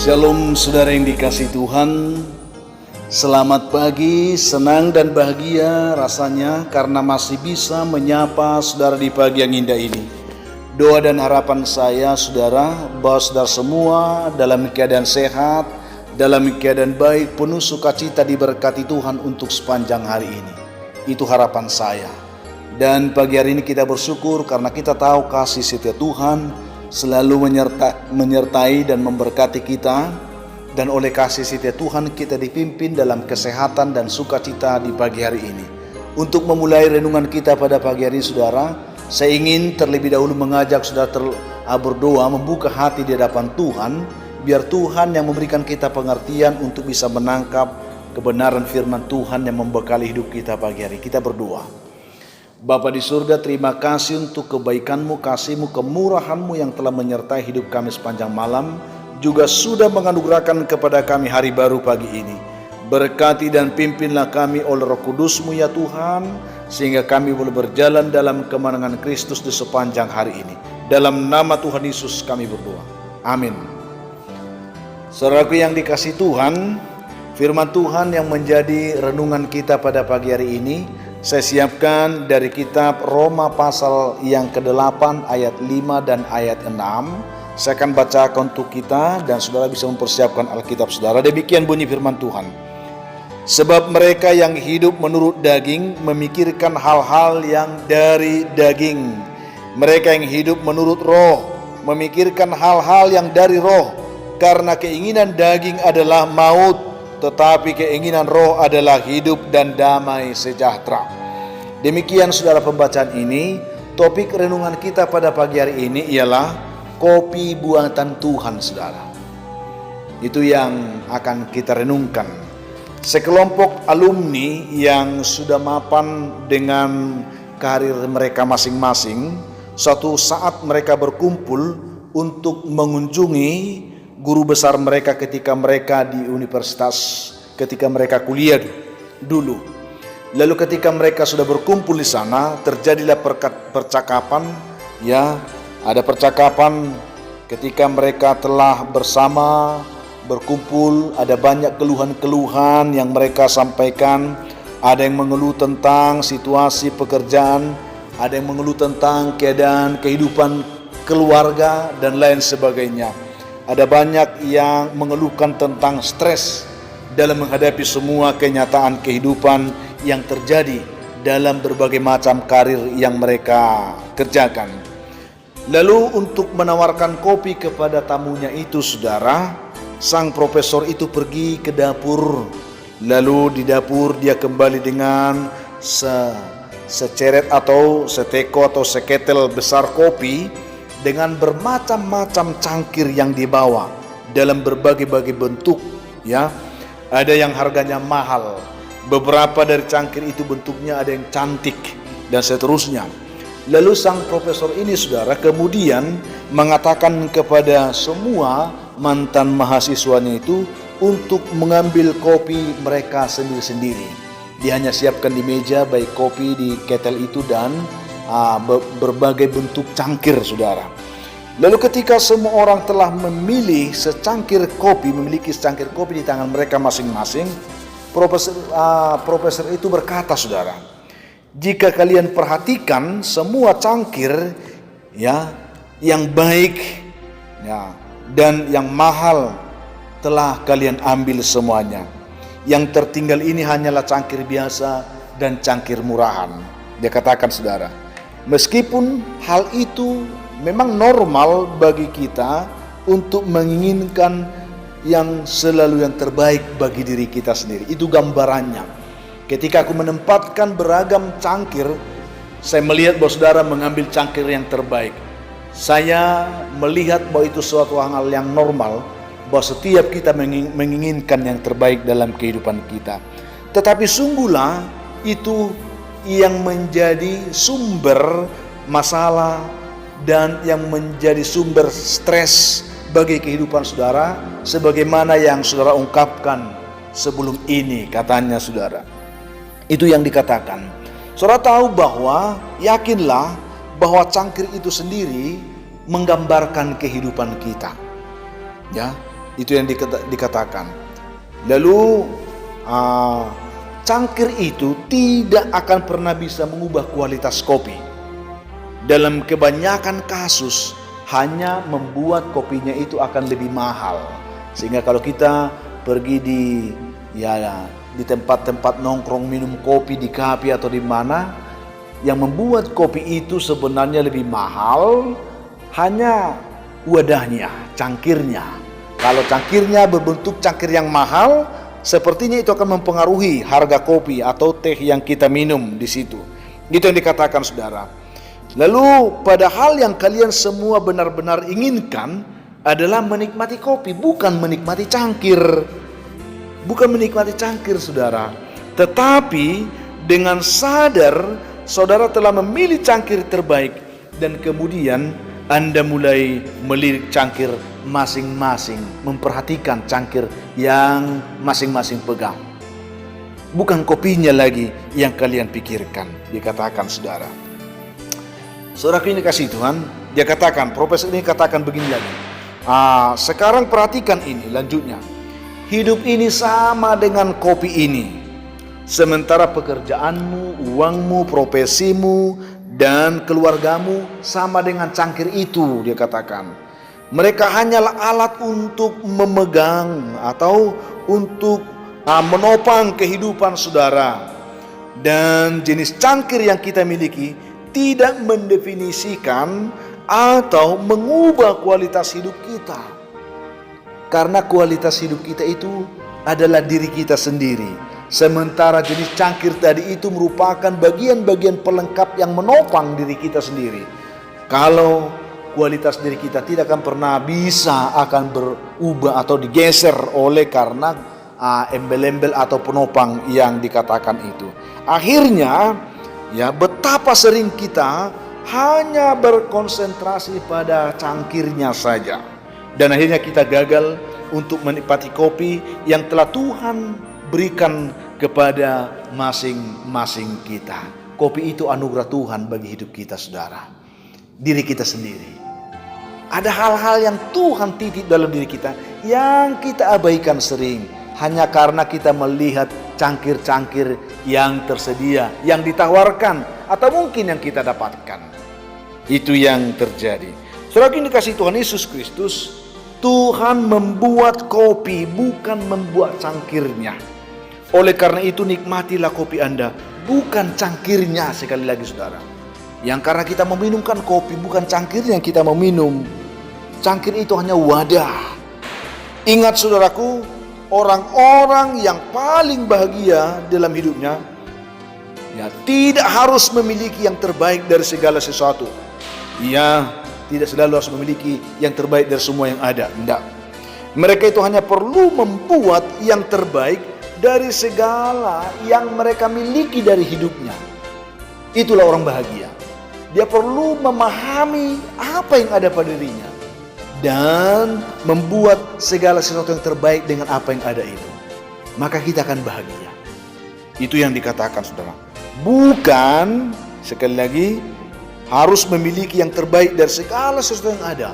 Shalom saudara yang dikasihi Tuhan. Selamat pagi, senang dan bahagia rasanya karena masih bisa menyapa saudara di pagi yang indah ini. Doa dan harapan saya saudara, bahwa saudara semua dalam keadaan sehat, dalam keadaan baik, penuh sukacita diberkati Tuhan untuk sepanjang hari ini. Itu harapan saya. Dan pagi hari ini kita bersyukur karena kita tahu kasih setia Tuhan selalu menyertai dan memberkati kita, dan oleh kasih setia Tuhan kita dipimpin dalam kesehatan dan sukacita di pagi hari ini. Untuk memulai renungan kita pada pagi hari ini saudara, saya ingin terlebih dahulu mengajak saudara berdoa, membuka hati di hadapan Tuhan, biar Tuhan yang memberikan kita pengertian untuk bisa menangkap kebenaran firman Tuhan yang membekali hidup kita pagi hari. Kita berdoa. Bapa di surga, terima kasih untuk kebaikan-Mu, kasih-Mu, kemurahan-Mu yang telah menyertai hidup kami sepanjang malam, juga sudah menganugerahkan kepada kami hari baru pagi ini. Berkati dan pimpinlah kami oleh Roh Kudus-Mu ya Tuhan, sehingga kami boleh berjalan dalam kemenangan Kristus di sepanjang hari ini. Dalam nama Tuhan Yesus kami berdoa. Amin. Saudaraku yang dikasihi Tuhan, firman Tuhan yang menjadi renungan kita pada pagi hari ini saya siapkan dari kitab Roma pasal yang ke-8 ayat 5 dan ayat 6. Saya akan bacakan untuk kita dan saudara bisa mempersiapkan Alkitab saudara. Demikian bunyi firman Tuhan. Sebab mereka yang hidup menurut daging memikirkan hal-hal yang dari daging. Mereka yang hidup menurut roh memikirkan hal-hal yang dari roh. Karena keinginan daging adalah maut, tetapi keinginan roh adalah hidup dan damai sejahtera. Demikian saudara pembacaan ini. Topik renungan kita pada pagi hari ini ialah kopi buatan Tuhan saudara. Itu yang akan kita renungkan. Sekelompok alumni yang sudah mapan dengan karir mereka masing-masing, suatu saat mereka berkumpul untuk mengunjungi guru besar mereka ketika mereka di universitas, ketika mereka kuliah dulu. Lalu ketika mereka sudah berkumpul di sana, terjadilah percakapan, ya, ada percakapan ketika mereka telah bersama berkumpul, ada banyak keluhan-keluhan yang mereka sampaikan. Ada yang mengeluh tentang situasi pekerjaan, ada yang mengeluh tentang keadaan kehidupan keluarga dan lain sebagainya. Ada banyak yang mengeluhkan tentang stres dalam menghadapi semua kenyataan kehidupan yang terjadi dalam berbagai macam karir yang mereka kerjakan. Lalu untuk menawarkan kopi kepada tamunya itu saudara, sang profesor itu pergi ke dapur. Lalu di dapur dia kembali dengan seceret atau seteko atau seketel besar kopi dengan bermacam-macam cangkir yang dibawa dalam berbagai-bagai bentuk, ya. Ada yang harganya mahal, beberapa dari cangkir itu bentuknya ada yang cantik dan seterusnya. Lalu sang profesor ini saudara kemudian mengatakan kepada semua mantan mahasiswanya itu untuk mengambil kopi mereka sendiri-sendiri. Dia hanya siapkan di meja baik kopi di ketel itu dan berbagai bentuk cangkir saudara. Lalu ketika semua orang telah memilih secangkir kopi, memiliki secangkir kopi di tangan mereka masing-masing, profesor itu berkata saudara, jika kalian perhatikan semua cangkir, ya, yang baik, ya, dan yang mahal telah kalian ambil semuanya. Yang tertinggal ini hanyalah cangkir biasa dan cangkir murahan. Dia katakan saudara, meskipun hal itu memang normal bagi kita untuk menginginkan yang selalu yang terbaik bagi diri kita sendiri. Itu gambarannya. Ketika aku menempatkan beragam cangkir, saya melihat bahwa saudara mengambil cangkir yang terbaik. Saya melihat bahwa itu suatu hal yang normal, bahwa setiap kita menginginkan yang terbaik dalam kehidupan kita. Tetapi sungguhlah itu yang menjadi sumber masalah dan yang menjadi sumber stres bagi kehidupan saudara, sebagaimana yang saudara ungkapkan sebelum ini katanya saudara. Itu yang dikatakan. Saudara tahu bahwa, yakinlah bahwa cangkir itu sendiri menggambarkan kehidupan kita. Ya, Itu yang dikatakan. Lalu cangkir itu tidak akan pernah bisa mengubah kualitas kopi. Dalam kebanyakan kasus hanya membuat kopinya itu akan lebih mahal. Sehingga kalau kita pergi di tempat-tempat nongkrong minum kopi di kafe atau di mana, yang membuat kopi itu sebenarnya lebih mahal hanya wadahnya, cangkirnya. Kalau cangkirnya berbentuk cangkir yang mahal, sepertinya itu akan mempengaruhi harga kopi atau teh yang kita minum di situ. Itu yang dikatakan saudara. Lalu padahal yang kalian semua benar-benar inginkan adalah menikmati kopi, bukan menikmati cangkir. Bukan menikmati cangkir saudara. Tetapi dengan sadar saudara telah memilih cangkir terbaik, dan kemudian Anda mulai melirik cangkir masing-masing, memperhatikan cangkir yang masing-masing pegang. Bukan kopinya lagi yang kalian pikirkan, dikatakan saudara. Saudara ini kasih Tuhan, dia katakan, profesor ini katakan begini lagi. Sekarang perhatikan ini lanjutnya. Hidup ini sama dengan kopi ini. Sementara pekerjaanmu, uangmu, profesimu, dan keluargamu sama dengan cangkir itu, dia katakan. Mereka hanyalah alat untuk memegang atau untuk menopang kehidupan saudara. Dan jenis cangkir yang kita miliki tidak mendefinisikan atau mengubah kualitas hidup kita. Karena kualitas hidup kita itu adalah diri kita sendiri. Sementara jenis cangkir tadi itu merupakan bagian-bagian pelengkap yang menopang diri kita sendiri. Kalau kualitas diri kita tidak akan pernah bisa akan berubah atau digeser oleh karena embel-embel atau penopang yang dikatakan itu. Akhirnya betapa sering kita hanya berkonsentrasi pada cangkirnya saja. Dan akhirnya kita gagal untuk menikmati kopi yang telah Tuhan berikan kepada masing-masing kita. Kopi itu anugerah Tuhan bagi hidup kita saudara. Diri kita sendiri. Ada hal-hal yang Tuhan titip dalam diri kita yang kita abaikan sering. Hanya karena kita melihat cangkir-cangkir yang tersedia, yang ditawarkan, atau mungkin yang kita dapatkan. Itu yang terjadi. Saudara yang dikasihi Tuhan Yesus Kristus, Tuhan membuat kopi, bukan membuat cangkirnya. Oleh karena itu nikmatilah kopi Anda, bukan cangkirnya. Sekali lagi saudara, yang karena kita meminumkan kopi, bukan cangkirnya yang kita meminum. Cangkir itu hanya wadah. Ingat saudaraku, orang-orang yang paling bahagia dalam hidupnya tidak harus memiliki yang terbaik dari segala sesuatu. Tidak selalu harus memiliki yang terbaik dari semua yang ada. Tidak. Mereka itu hanya perlu membuat yang terbaik dari segala yang mereka miliki dari hidupnya. Itulah orang bahagia. Dia perlu memahami apa yang ada pada dirinya dan membuat segala sesuatu yang terbaik dengan apa yang ada itu. Maka kita akan bahagia. Itu yang dikatakan saudara. Bukan, sekali lagi, harus memiliki yang terbaik dari segala sesuatu yang ada.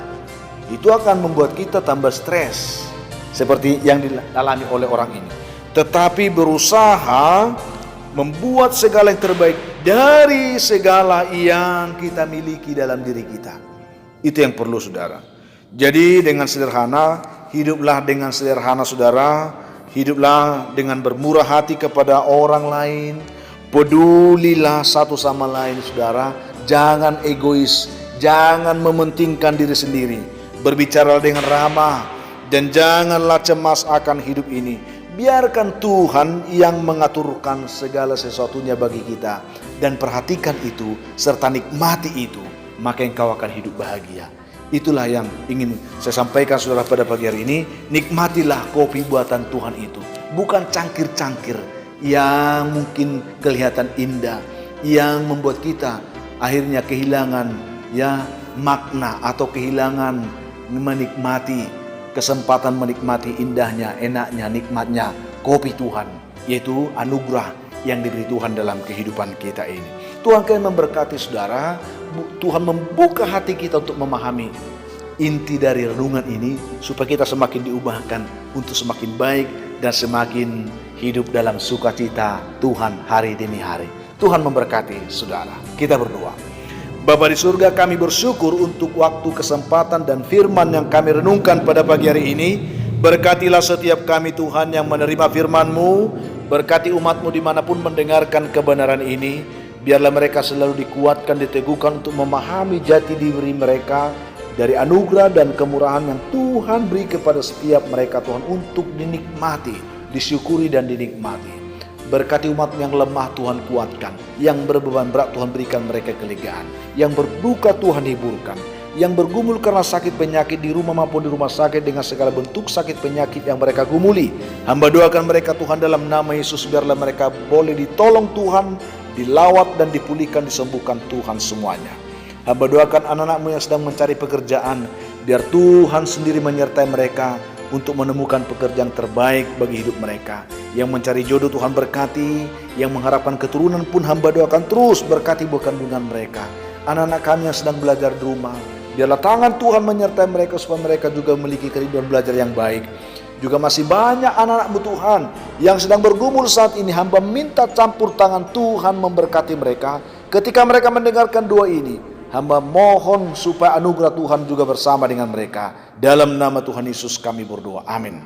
Itu akan membuat kita tambah stres seperti yang dialami oleh orang ini. Tetapi berusaha membuat segala yang terbaik dari segala yang kita miliki dalam diri kita. Itu yang perlu saudara. Jadi dengan sederhana, hiduplah dengan sederhana saudara. Hiduplah dengan bermurah hati kepada orang lain. Pedulilah satu sama lain saudara. Jangan egois, jangan mementingkan diri sendiri. Berbicara dengan ramah dan janganlah cemas akan hidup ini. Biarkan Tuhan yang mengaturkan segala sesuatunya bagi kita. Dan perhatikan itu serta nikmati itu, maka engkau akan hidup bahagia. Itulah yang ingin saya sampaikan saudara pada pagi hari ini. Nikmatilah kopi buatan Tuhan itu. Bukan cangkir-cangkir yang mungkin kelihatan indah, yang membuat kita akhirnya kehilangan makna atau kehilangan menikmati kesempatan menikmati indahnya, enaknya, nikmatnya kopi Tuhan, yaitu anugerah yang diberi Tuhan dalam kehidupan kita ini. Tuhan akan memberkati saudara. Tuhan membuka hati kita untuk memahami inti dari renungan ini supaya kita semakin diubahkan untuk semakin baik dan semakin hidup dalam sukacita Tuhan hari demi hari. Tuhan memberkati saudara. Kita berdoa. Bapa di surga, kami bersyukur untuk waktu, kesempatan, dan firman yang kami renungkan pada pagi hari ini. Berkatilah setiap kami Tuhan yang menerima firman-Mu. Berkati umat-Mu dimanapun mendengarkan kebenaran ini. Biarlah mereka selalu dikuatkan, diteguhkan untuk memahami jati diri mereka dari anugerah dan kemurahan yang Tuhan beri kepada setiap mereka Tuhan, untuk dinikmati, disyukuri dan dinikmati. Berkati umat yang lemah Tuhan kuatkan, yang berbeban berat Tuhan berikan mereka kelegaan, yang berduka Tuhan hiburkan, yang bergumul karena sakit penyakit di rumah maupun di rumah sakit dengan segala bentuk sakit penyakit yang mereka gumuli. Hamba doakan mereka Tuhan dalam nama Yesus, biarlah mereka boleh ditolong Tuhan, dilawat dan dipulihkan, disembuhkan Tuhan semuanya. Hamba doakan anak-anak-Mu yang sedang mencari pekerjaan, biar Tuhan sendiri menyertai mereka untuk menemukan pekerjaan terbaik bagi hidup mereka. Yang mencari jodoh Tuhan berkati, yang mengharapkan keturunan pun hamba doakan terus berkati buah kandungan mereka. Anak-anak kami yang sedang belajar di rumah, biarlah tangan Tuhan menyertai mereka supaya mereka juga memiliki kerinduan belajar yang baik. Juga masih banyak anak-anak-Mu Tuhan yang sedang bergumul saat ini, hamba minta campur tangan Tuhan memberkati mereka. Ketika mereka mendengarkan doa ini, hamba mohon supaya anugerah Tuhan juga bersama dengan mereka. Dalam nama Tuhan Yesus kami berdoa, amin.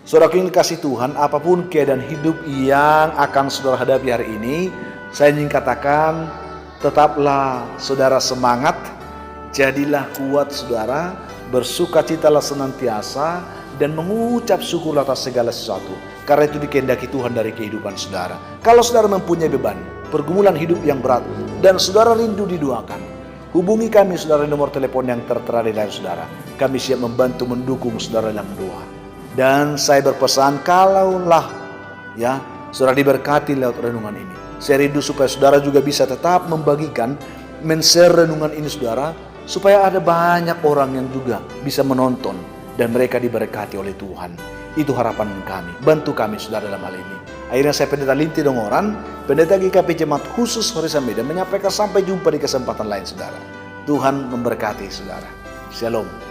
Saudaraku yang dikasihi Tuhan, apapun keadaan hidup yang akan saudara hadapi hari ini, saya ingin katakan, tetaplah saudara semangat, jadilah kuat saudara, bersukacitalah senantiasa, dan mengucap syukur atas segala sesuatu. Karena itu dikehendaki Tuhan dari kehidupan saudara. Kalau saudara mempunyai beban, pergumulan hidup yang berat, dan saudara rindu didoakan, hubungi kami saudara di nomor telepon yang tertera di layar saudara. Kami siap membantu mendukung saudara dalam doa. Dan saya berpesan, kalaulah saudara diberkati lewat renungan ini, saya rindu supaya saudara juga bisa tetap membagikan, men-share renungan ini saudara, supaya ada banyak orang yang juga bisa menonton dan mereka diberkati oleh Tuhan. Itu harapan kami. Bantu kami saudara dalam hal ini. Akhirnya saya Pendeta Linti Dongoran, Pendeta GKP Jemaat Khusus Horizon Medan, menyampaikan sampai jumpa di kesempatan lain saudara. Tuhan memberkati saudara. Shalom.